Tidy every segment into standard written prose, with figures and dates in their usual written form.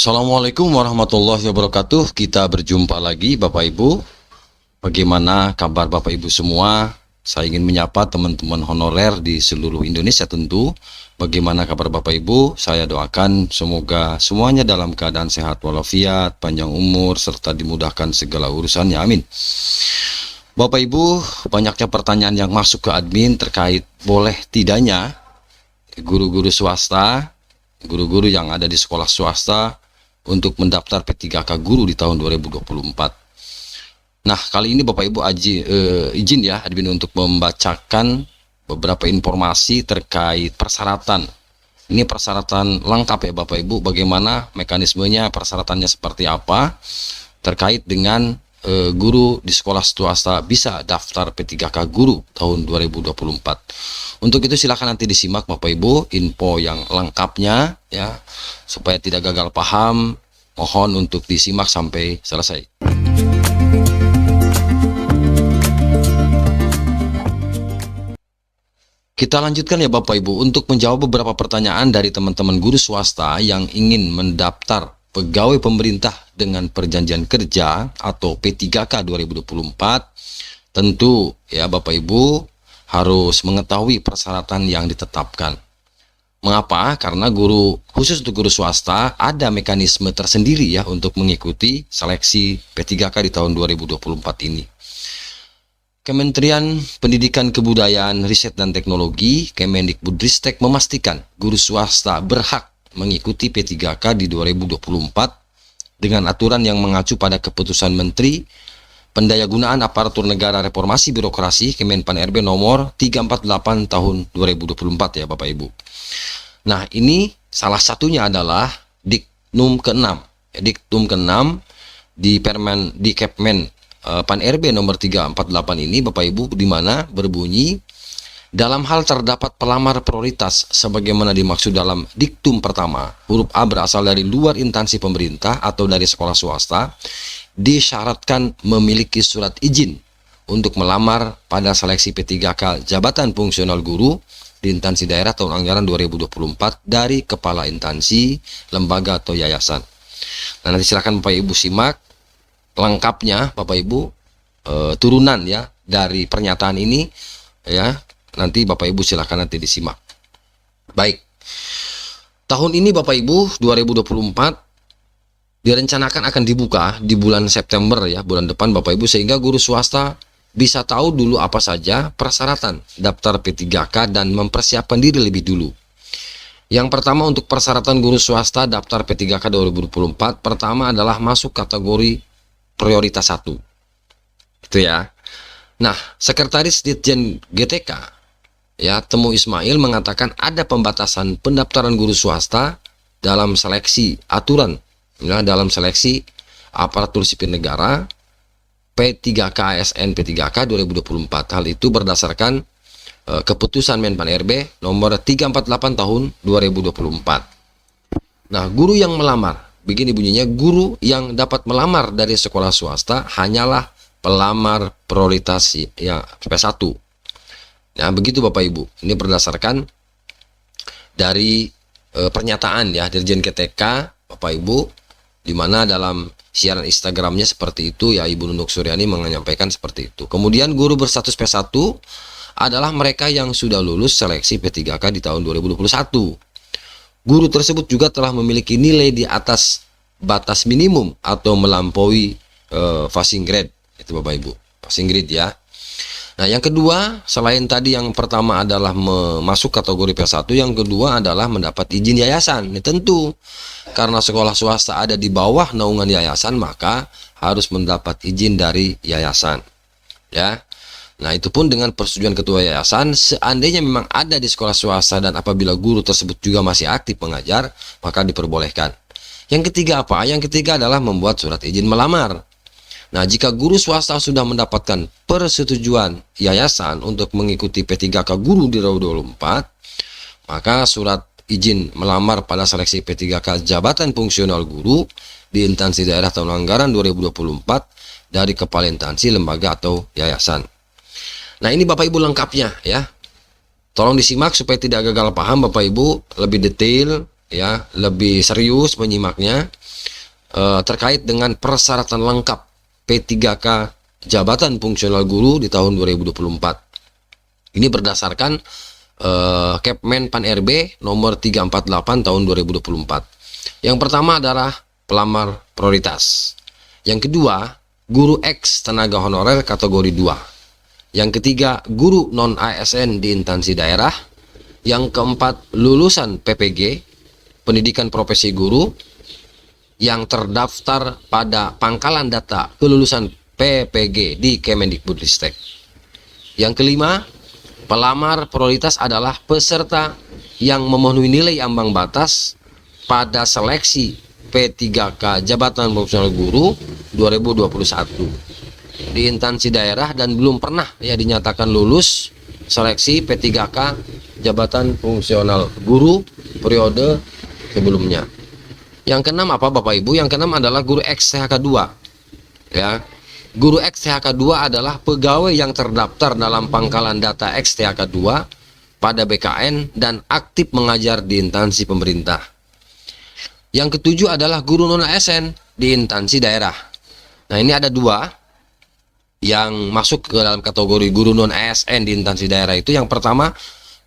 Assalamualaikum warahmatullahi wabarakatuh. Kita berjumpa lagi Bapak Ibu. Bagaimana kabar Bapak Ibu semua? Saya ingin menyapa teman-teman honorer di seluruh Indonesia tentu. Bagaimana kabar Bapak Ibu? Saya doakan semoga semuanya dalam keadaan sehat walafiat, panjang umur, serta dimudahkan segala urusannya. Amin. Bapak Ibu, banyaknya pertanyaan yang masuk ke admin terkait boleh tidaknya guru-guru swasta, guru-guru yang ada di sekolah swasta untuk mendaftar P3K guru di tahun 2024. Nah, kali ini Bapak Ibu izin ya admin untuk membacakan beberapa informasi terkait persyaratan. Ini persyaratan lengkap ya Bapak Ibu, bagaimana mekanismenya, persyaratannya seperti apa terkait dengan guru di sekolah swasta bisa daftar P3K guru tahun 2024. Untuk itu silakan nanti disimak Bapak Ibu info yang lengkapnya ya, supaya tidak gagal paham. Mohon untuk disimak sampai selesai. Kita lanjutkan ya Bapak Ibu untuk menjawab beberapa pertanyaan dari teman-teman guru swasta yang ingin mendaftar pegawai pemerintah dengan perjanjian kerja atau P3K 2024. Tentu ya Bapak Ibu harus mengetahui persyaratan yang ditetapkan. Mengapa? Karena khusus untuk guru swasta ada mekanisme tersendiri ya untuk mengikuti seleksi P3K di tahun 2024 ini. Kementerian Pendidikan Kebudayaan, Riset dan Teknologi Kemendikbudristek memastikan guru swasta berhak mengikuti P3K di 2024 dengan aturan yang mengacu pada keputusan Menteri Pendayagunaan Aparatur Negara Reformasi Birokrasi Kemenpan RB nomor 348 tahun 2024 ya Bapak Ibu. Nah, ini salah satunya adalah Diknum ke-6. Diktum ke-6 di Kepmen Pan RB nomor 348 ini Bapak Ibu, di mana berbunyi dalam hal terdapat pelamar prioritas sebagaimana dimaksud dalam diktum pertama, huruf A berasal dari luar instansi pemerintah atau dari sekolah swasta, disyaratkan memiliki surat izin untuk melamar pada seleksi P3K jabatan fungsional guru di instansi daerah tahun anggaran 2024 dari kepala instansi, lembaga atau yayasan. Nah, nanti silakan Bapak Ibu simak lengkapnya Bapak Ibu, turunan ya dari pernyataan ini ya. Nanti Bapak Ibu silakan nanti disimak. Baik. Tahun ini Bapak Ibu 2024 direncanakan akan dibuka di bulan September ya, bulan depan Bapak Ibu, sehingga guru swasta bisa tahu dulu apa saja persyaratan daftar P3K dan mempersiapkan diri lebih dulu. Yang pertama untuk persyaratan guru swasta daftar P3K 2024, pertama adalah masuk kategori prioritas 1. Itu ya. Nah, Sekretaris Ditjen GTK ya, Temu Ismail mengatakan ada pembatasan pendaftaran guru swasta dalam seleksi aturan ya, dalam seleksi aparatur sipil negara P3K ASN P3K 2024. Hal itu berdasarkan keputusan Menpan RB nomor 348 tahun 2024. Nah, guru yang melamar, begini bunyinya, guru yang dapat melamar dari sekolah swasta hanyalah pelamar prioritas ya P1. Nah, begitu Bapak Ibu. Ini berdasarkan dari pernyataan ya Dirjen GTK Bapak Ibu, di mana dalam siaran Instagramnya seperti itu ya, Ibu Nunuk Suryani menyampaikan seperti itu. Kemudian guru berstatus P1 adalah mereka yang sudah lulus seleksi P3K di tahun 2021. Guru tersebut juga telah memiliki nilai di atas batas minimum atau melampaui passing grade. Itu Bapak Ibu, passing grade ya. Nah, yang kedua, selain tadi yang pertama adalah masuk kategori P1, yang kedua adalah mendapat izin yayasan. Ini tentu karena sekolah swasta ada di bawah naungan yayasan, maka harus mendapat izin dari yayasan. Ya. Nah, itu pun dengan persetujuan ketua yayasan. Seandainya memang ada di sekolah swasta dan apabila guru tersebut juga masih aktif mengajar, maka diperbolehkan. Yang ketiga apa? Yang ketiga adalah membuat surat izin melamar. Nah, jika guru swasta sudah mendapatkan persetujuan yayasan untuk mengikuti P3K guru di 2024, maka surat izin melamar pada seleksi P3K jabatan fungsional guru di instansi daerah tahun anggaran 2024 dari kepala instansi, lembaga atau yayasan. Nah, ini Bapak Ibu lengkapnya ya. Tolong disimak supaya tidak gagal paham Bapak Ibu, lebih detail ya, lebih serius menyimaknya terkait dengan persyaratan lengkap P3K jabatan fungsional guru di tahun 2024. Ini berdasarkan Kepmen Pan RB nomor 348 tahun 2024. Yang pertama adalah pelamar prioritas. Yang kedua, guru X tenaga honorer kategori 2. Yang ketiga, guru non ASN di instansi daerah. Yang keempat, lulusan PPG, pendidikan profesi guru, yang terdaftar pada pangkalan data kelulusan PPG di Kemendikbudristek. Yang kelima, pelamar prioritas adalah peserta yang memenuhi nilai ambang batas pada seleksi P3K jabatan fungsional guru 2021 di instansi daerah dan belum pernah ya dinyatakan lulus seleksi P3K jabatan fungsional guru periode sebelumnya. Yang keenam apa Bapak Ibu? Yang keenam adalah guru X THK 2. Ya. Guru X THK 2 adalah pegawai yang terdaftar dalam pangkalan data X THK 2 pada BKN dan aktif mengajar di instansi pemerintah. Yang ketujuh adalah guru non ASN di instansi daerah. Nah, ini ada dua yang masuk ke dalam kategori guru non ASN di instansi daerah itu. Yang pertama,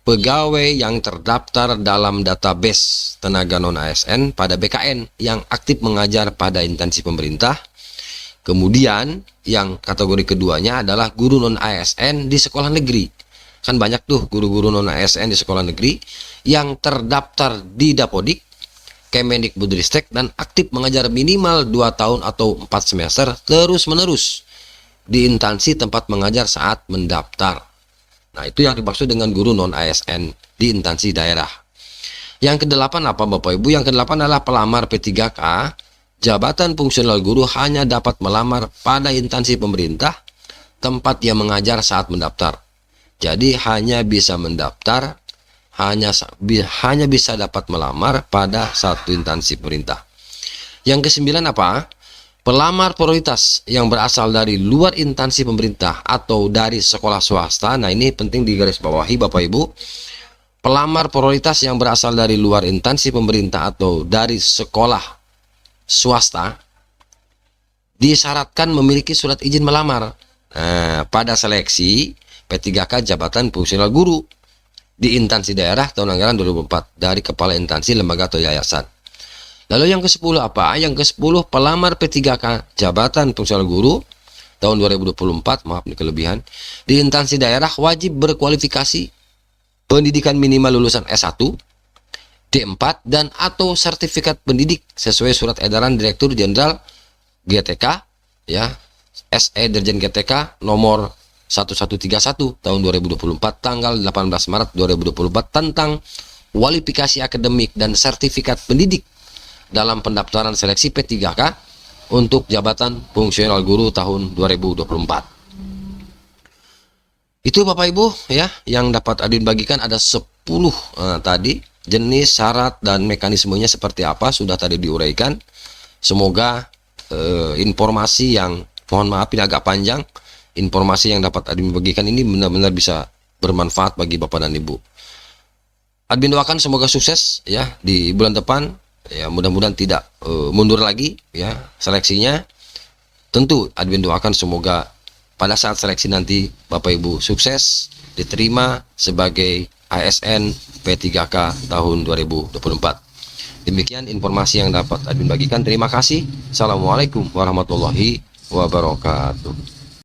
pegawai yang terdaftar dalam database tenaga non ASN pada BKN yang aktif mengajar pada instansi pemerintah. Kemudian yang kategori keduanya adalah guru non ASN di sekolah negeri. Kan banyak tuh guru-guru non ASN di sekolah negeri yang terdaftar di Dapodik, Kemendikbudristek dan aktif mengajar minimal 2 tahun atau 4 semester terus-menerus di instansi tempat mengajar saat mendaftar. Nah, itu yang dimaksud dengan guru non ASN di instansi daerah. Yang kedelapan apa Bapak Ibu? Yang kedelapan adalah pelamar P3K jabatan fungsional guru hanya dapat melamar pada instansi pemerintah tempat ia mengajar saat mendaftar. Jadi hanya bisa mendaftar, hanya bisa dapat melamar pada satu instansi pemerintah. Yang kesembilan apa? Pelamar prioritas yang berasal dari luar instansi pemerintah atau dari sekolah swasta. Nah, ini penting digarisbawahi Bapak Ibu. Pelamar prioritas yang berasal dari luar instansi pemerintah atau dari sekolah swasta disyaratkan memiliki surat izin melamar. Nah, pada seleksi P3K jabatan fungsional guru di instansi daerah tahun anggaran 2004 dari kepala instansi, lembaga atau yayasan. Lalu yang ke-10 apa? Yang ke-10 pelamar P3K jabatan fungsional guru tahun 2024, maaf ini kelebihan, di instansi daerah wajib berkualifikasi pendidikan minimal lulusan S1, D4 dan atau sertifikat pendidik sesuai surat edaran Direktur Jenderal GTK ya, SE Dirjen GTK nomor 1131 tahun 2024 tanggal 18 Maret 2024 tentang kualifikasi akademik dan sertifikat pendidik dalam pendaftaran seleksi P3K untuk jabatan fungsional guru tahun 2024. Itu Bapak Ibu ya yang dapat Adin bagikan. Ada 10 tadi jenis, syarat dan mekanismenya seperti apa sudah tadi diuraikan. Semoga informasi yang, mohon maaf ini agak panjang, informasi yang dapat Adin bagikan ini benar-benar bisa bermanfaat bagi Bapak dan Ibu. Admin doakan semoga sukses ya di bulan depan. Ya, mudah-mudahan tidak mundur lagi ya seleksinya. Tentu admin doakan semoga pada saat seleksi nanti Bapak Ibu sukses diterima sebagai ASN P3K tahun 2024. Demikian informasi yang dapat admin bagikan. Terima kasih. Assalamualaikum warahmatullahi wabarakatuh.